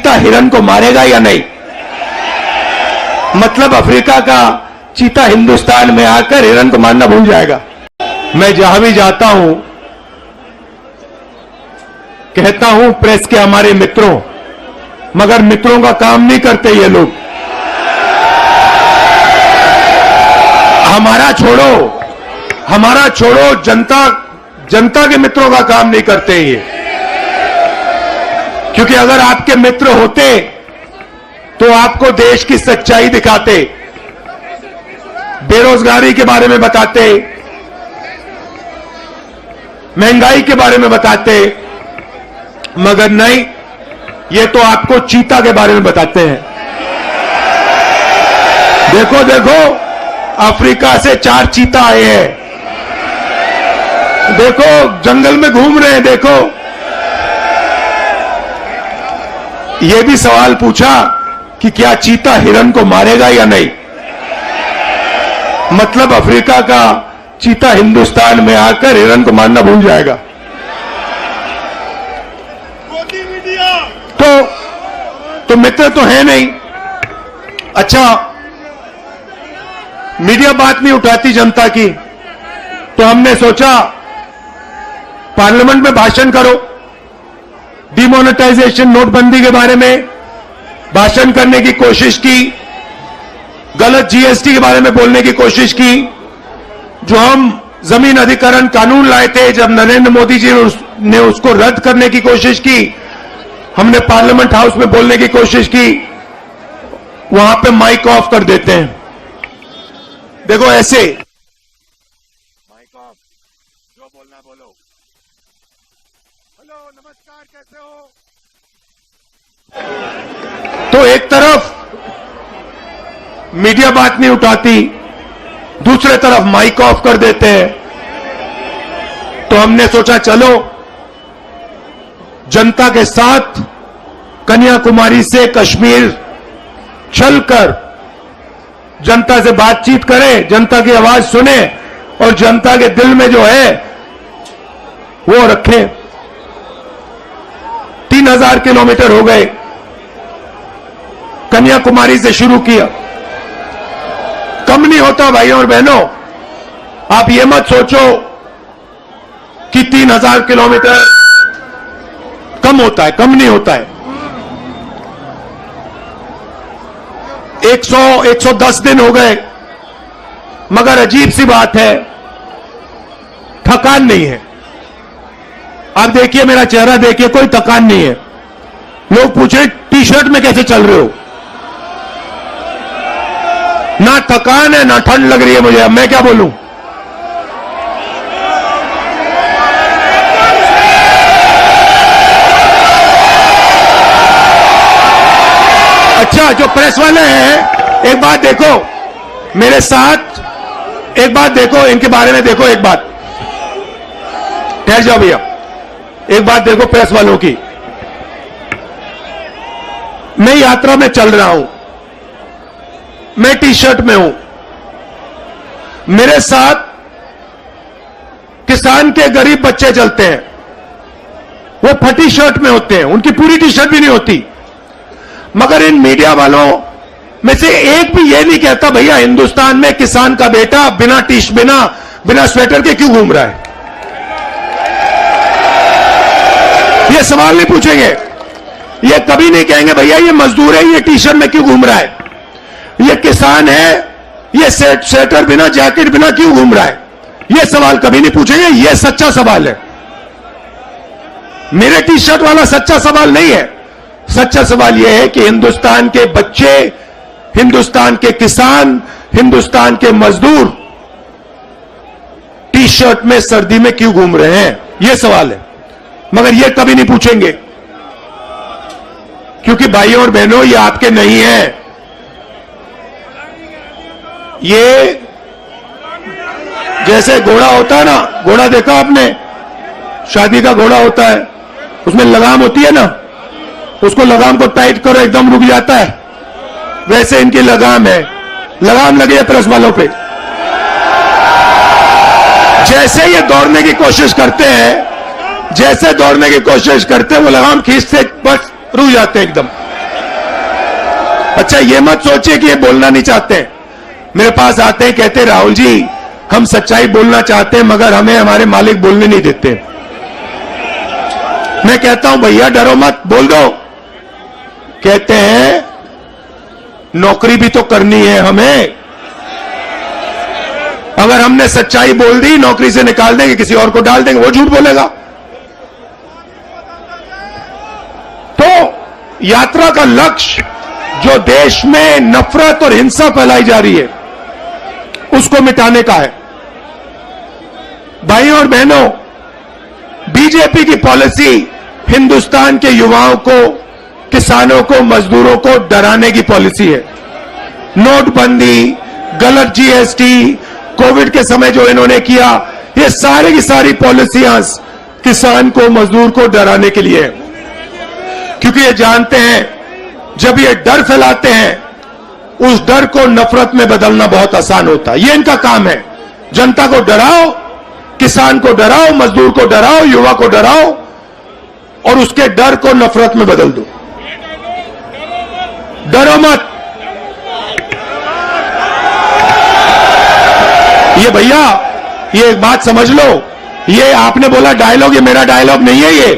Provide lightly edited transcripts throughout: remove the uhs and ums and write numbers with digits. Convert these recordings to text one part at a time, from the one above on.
चीता हिरन को मारेगा या नहीं? मतलब अफ्रीका का चीता हिंदुस्तान में आकर हिरन को मारना भूल जाएगा। मैं जहां भी जाता हूं कहता हूं प्रेस के हमारे मित्रों, मगर मित्रों का काम नहीं करते ये लोग। हमारा छोड़ो जनता के मित्रों का काम नहीं करते ये। क्योंकि अगर आपके मित्र होते तो आपको देश की सच्चाई दिखाते, बेरोजगारी के बारे में बताते, महंगाई के बारे में बताते, मगर नहीं, ये तो आपको चीता के बारे में बताते हैं। देखो देखो, अफ्रीका से 4 चीता आए हैं, देखो जंगल में घूम रहे हैं। देखो, ये भी सवाल पूछा कि क्या चीता हिरन को मारेगा या नहीं? मतलब अफ्रीका का चीता हिंदुस्तान में आकर हिरन को मारना भूल जाएगा। तो मित्र तो है नहीं। अच्छा, मीडिया बात नहीं उठाती जनता की, तो हमने सोचा पार्लियामेंट में भाषण करो। डिमोनेटाइजेशन, नोटबंदी के बारे में भाषण करने की कोशिश की, गलत जीएसटी के बारे में बोलने की कोशिश की। जो हम जमीन अधिग्रहण कानून लाए थे, जब नरेंद्र मोदी जी ने उसको रद्द करने की कोशिश की, हमने पार्लियामेंट हाउस में बोलने की कोशिश की, वहां पे माइक ऑफ कर देते हैं। देखो ऐसे माइक ऑफ, जो बोलना बोलो। हेलो, नमस्कार, कैसे हो? तो एक तरफ मीडिया बात नहीं उठाती, दूसरे तरफ माइक ऑफ कर देते हैं। तो हमने सोचा चलो जनता के साथ कन्याकुमारी से कश्मीर चलकर जनता से बातचीत करें, जनता की आवाज सुने और जनता के दिल में जो है वो रखें। 3000 किलोमीटर हो गए, कन्याकुमारी से शुरू किया। कम नहीं होता भाइयों और बहनों, आप ये मत सोचो कि 3000 किलोमीटर कम होता है, कम नहीं होता है। 110 दिन हो गए, मगर अजीब सी बात है, थकान नहीं है। आप देखिए, मेरा चेहरा देखिए, कोई थकान नहीं है। लोग पूछे टी शर्ट में कैसे चल रहे हो? ना थकान है ना ठंड लग रही है मुझे। अब मैं क्या बोलूं? अच्छा, जो प्रेस वाले हैं, एक बात देखो मेरे साथ, एक बात देखो, इनके बारे में देखो एक बात। ठहर जाओ भैया, एक बात देखो प्रेस वालों की। मैं यात्रा में चल रहा हूं, मैं टी शर्ट में हूं, मेरे साथ किसान के गरीब बच्चे चलते हैं, वो फटी शर्ट में होते हैं, उनकी पूरी टी शर्ट भी नहीं होती। मगर इन मीडिया वालों में से एक भी ये नहीं कहता भैया हिंदुस्तान में किसान का बेटा बिना स्वेटर के क्यों घूम रहा है। ये सवाल नहीं पूछेंगे, ये कभी नहीं कहेंगे भैया ये मजदूर है, ये टी शर्ट में क्यों घूम रहा है, ये किसान है, ये स्वेटर बिना जैकेट बिना क्यों घूम रहा है। ये सवाल कभी नहीं पूछेंगे। ये सच्चा सवाल है, मेरे टी शर्ट वाला सच्चा सवाल नहीं है। सच्चा सवाल यह है कि हिंदुस्तान के बच्चे, हिंदुस्तान के किसान, हिंदुस्तान के मजदूर टी शर्ट में सर्दी में क्यों घूम रहे हैं, यह सवाल है। मगर यह कभी नहीं पूछेंगे, क्योंकि भाइयों और बहनों ये आपके नहीं है। ये जैसे घोड़ा होता है ना, घोड़ा देखा आपने, शादी का घोड़ा होता है, उसमें लगाम होती है ना, उसको लगाम को टाइट करो एकदम रुक जाता है, वैसे इनकी लगाम है, लगाम लगी है प्रेस वालों पे। जैसे ये दौड़ने की कोशिश करते हैं, जैसे दौड़ने की कोशिश करते हैं, वो लगाम खींचते बस रुक जाते हैं एकदम। अच्छा, ये मत सोचिए कि ये बोलना नहीं चाहते। मेरे पास आते हैं, कहते राहुल जी हम सच्चाई बोलना चाहते हैं मगर हमें हमारे मालिक बोलने नहीं देते। मैं कहता हूं भैया डरो मत, बोल दो। कहते हैं नौकरी भी तो करनी है हमें, अगर हमने सच्चाई बोल दी नौकरी से निकाल देंगे, किसी और को डाल देंगे, वो झूठ बोलेगा। तो यात्रा का लक्ष्य जो देश में नफरत और हिंसा फैलाई जा रही है उसको मिटाने का है। भाइयों और बहनों, बीजेपी की पॉलिसी हिंदुस्तान के युवाओं को, किसानों को, मजदूरों को डराने की पॉलिसी है। नोटबंदी, गलत जीएसटी, कोविड के समय जो इन्होंने किया, ये सारी की सारी पॉलिसियां किसान को, मजदूर को डराने के लिए है। क्योंकि ये जानते हैं जब ये डर फैलाते हैं उस डर को नफरत में बदलना बहुत आसान होता है। ये इनका काम है। जनता को डराओ, किसान को डराओ, मजदूर को डराओ, युवा को डराओ और उसके डर को नफरत में बदल दो। डरो मत। ये भैया, ये एक बात समझ लो, ये आपने बोला डायलॉग, ये मेरा डायलॉग नहीं है,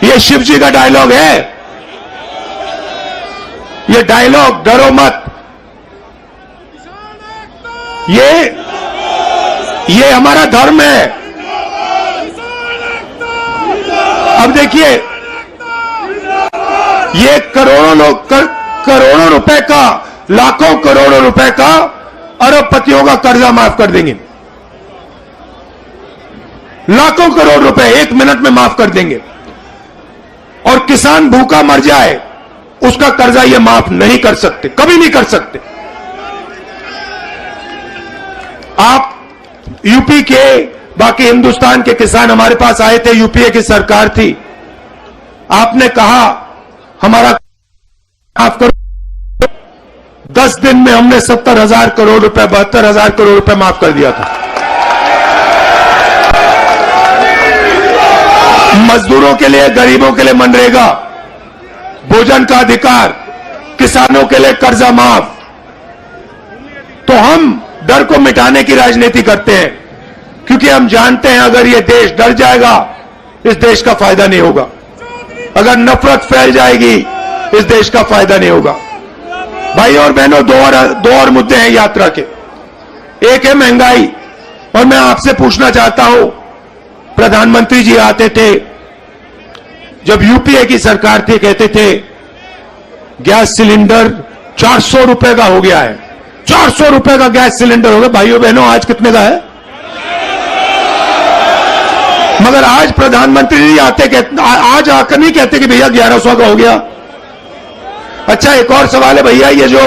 ये शिव जी का डायलॉग है। ये डायलॉग डरो मत, ये हमारा धर्म है। अब देखिए, ये करोड़ों रुपए का, लाखों करोड़ों रुपए का अरबपतियों का कर्जा माफ कर देंगे। लाखों करोड़ रुपए 1 मिनट में माफ कर देंगे। और किसान भूखा मर जाए उसका कर्जा ये माफ नहीं कर सकते, कभी नहीं कर सकते। आप यूपी के, बाकी हिंदुस्तान के किसान हमारे पास आए थे, यूपीए की सरकार थी, आपने कहा हमारा माफ करो। 10 दिन में हमने 70,000 करोड़ रुपए, 72,000 करोड़ रुपए माफ कर दिया था। मजदूरों के लिए, गरीबों के लिए मनरेगा, भोजन का अधिकार, किसानों के लिए कर्जा माफ। तो हम डर को मिटाने की राजनीति करते हैं क्योंकि हम जानते हैं अगर ये देश डर जाएगा इस देश का फायदा नहीं होगा। अगर नफरत फैल जाएगी इस देश का फायदा नहीं होगा। भाई और बहनों, दो और मुद्दे हैं यात्रा के। एक है महंगाई, और मैं आपसे पूछना चाहता हूं, प्रधानमंत्री जी आते थे जब यूपीए की सरकार थी, कहते थे गैस सिलेंडर 400 रुपए का हो गया है, 400 रुपए का गैस सिलेंडर हो गया। भाइयों बहनों, आज कितने का है? मगर आज प्रधानमंत्री जी आते, आज आकर नहीं कहते कि भैया 1100 का हो गया। अच्छा, एक और सवाल है भैया, ये जो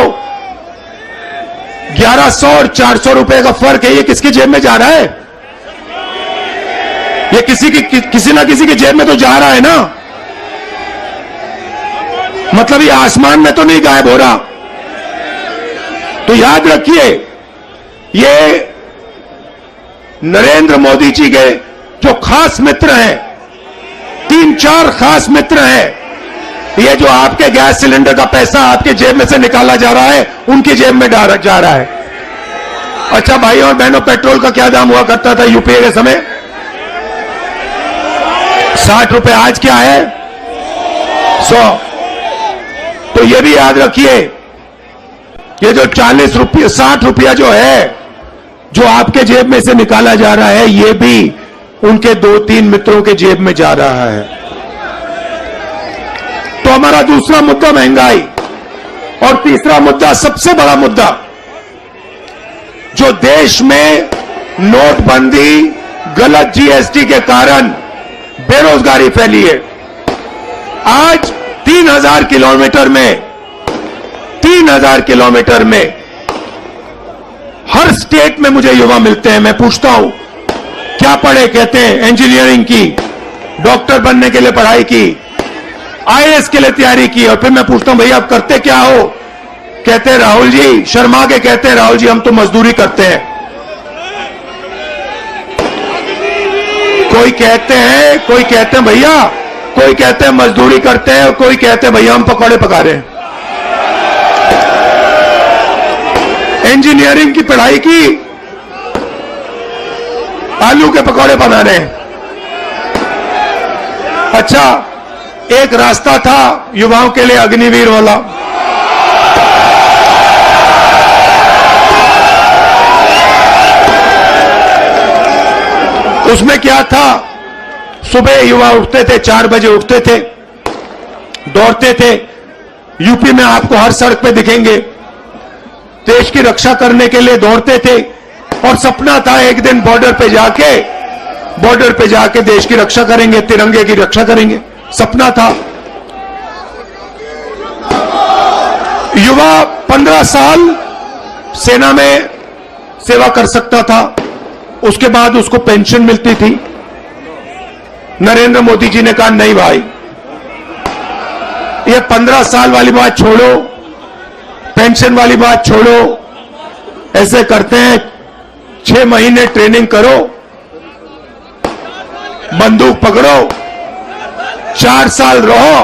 1100 और 400 रुपए का फर्क है, ये किसकी जेब में जा रहा है? ये किसी ना किसी की जेब में तो जा रहा है ना। मतलब ये आसमान में तो नहीं गायब हो रहा। तो याद रखिए, ये नरेंद्र मोदी जी के जो खास मित्र हैं, 3-4 खास मित्र हैं, ये जो आपके गैस सिलेंडर का पैसा आपके जेब में से निकाला जा रहा है, उनकी जेब में जा रहा है। अच्छा भाई और बहनों, पेट्रोल का क्या दाम हुआ करता था यूपीए के समय? 60 रुपए। आज क्या है? 100। तो ये भी याद रखिए, ये जो 40 रुपये, 60 रुपया जो है, जो आपके जेब में से निकाला जा रहा है, ये भी उनके 2-3 मित्रों के जेब में जा रहा है। तो हमारा दूसरा मुद्दा महंगाई, और तीसरा मुद्दा, सबसे बड़ा मुद्दा, जो देश में नोटबंदी, गलत जीएसटी के कारण बेरोजगारी फैली है। आज 3,000 किलोमीटर में हर स्टेट में मुझे युवा मिलते हैं। मैं पूछता हूं क्या पढ़े? कहते हैं इंजीनियरिंग की, डॉक्टर बनने के लिए पढ़ाई की, आईएएस के लिए तैयारी की। और फिर मैं पूछता हूं भैया आप करते क्या हो? कहते हैं राहुल जी, शर्मा के कहते हैं राहुल जी हम तो मजदूरी करते हैं। कोई कहते हैं भैया, कोई कहते हैं मजदूरी करते हैं, और कोई कहते हैं भैया हम पकौड़े पका रहे हैं। इंजीनियरिंग की पढ़ाई की, आलू के पकौड़े बनाने। अच्छा, एक रास्ता था युवाओं के लिए अग्निवीर वाला, उसमें क्या था? सुबह युवा उठते थे, 4 बजे उठते थे, दौड़ते थे। यूपी में आपको हर सड़क पे दिखेंगे, देश की रक्षा करने के लिए दौड़ते थे। और सपना था एक दिन बॉर्डर पे जाके देश की रक्षा करेंगे, तिरंगे की रक्षा करेंगे, सपना था। युवा 15 साल सेना में सेवा कर सकता था, उसके बाद उसको पेंशन मिलती थी। नरेंद्र मोदी जी ने कहा नहीं भाई, ये 15 साल वाली बात छोड़ो, पेंशन वाली बात छोड़ो, ऐसे करते हैं 6 महीने ट्रेनिंग करो, बंदूक पकड़ो, 4 साल रहो,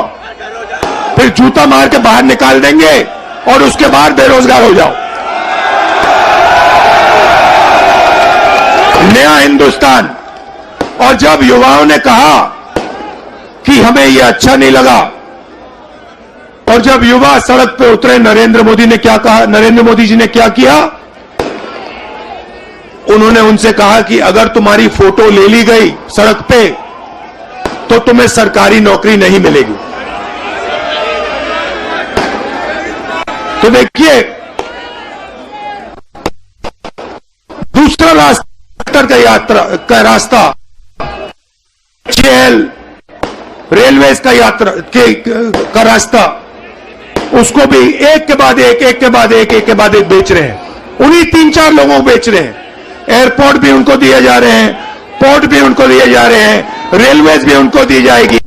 फिर जूता मार के बाहर निकाल देंगे और उसके बाद बेरोजगार हो जाओ। नया हिंदुस्तान। और जब युवाओं ने कहा कि हमें यह अच्छा नहीं लगा, और जब युवा सड़क पे उतरे, नरेंद्र मोदी ने क्या कहा? नरेंद्र मोदी जी ने क्या किया? उन्होंने उनसे कहा कि अगर तुम्हारी फोटो ले ली गई सड़क पे तो तुम्हें सरकारी नौकरी नहीं मिलेगी। तो देखिए, दूसरा का रास्ता रेलवेज का रास्ता, उसको भी एक के बाद एक बेच रहे हैं। उन्हीं 3-4 लोगों को बेच रहे हैं। एयरपोर्ट भी उनको दिए जा रहे हैं, पोर्ट भी उनको दिए जा रहे हैं, रेलवेज भी उनको दी जाएगी,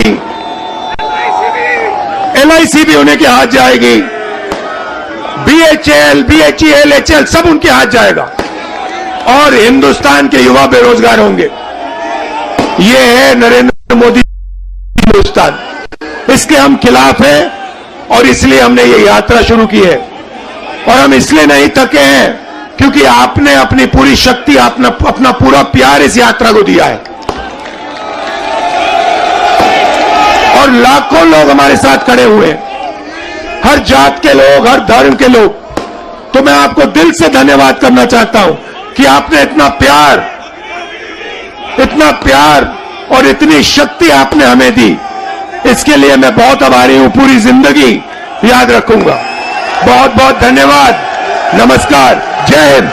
LIC भी उन्हीं के हाथ जाएगी, BHEL, HL सब उनके हाथ जाएगा और हिंदुस्तान के युवा बेरोजगार होंगे। ये है नरेंद्र मोदी हिंदुस्तान। इसके हम खिलाफ हैं और इसलिए हमने ये यात्रा शुरू की है। और हम इसलिए नहीं थके हैं क्योंकि आपने अपनी पूरी शक्ति, अपना पूरा प्यार इस यात्रा को दिया है और लाखों लोग हमारे साथ खड़े हुए, हर जात के लोग, हर धर्म के लोग। तो मैं आपको दिल से धन्यवाद करना चाहता हूं कि आपने इतना प्यार और इतनी शक्ति आपने हमें दी। इसके लिए मैं बहुत आभारी हूं, पूरी जिंदगी याद रखूंगा। बहुत बहुत धन्यवाद। नमस्कार। जय हिंद।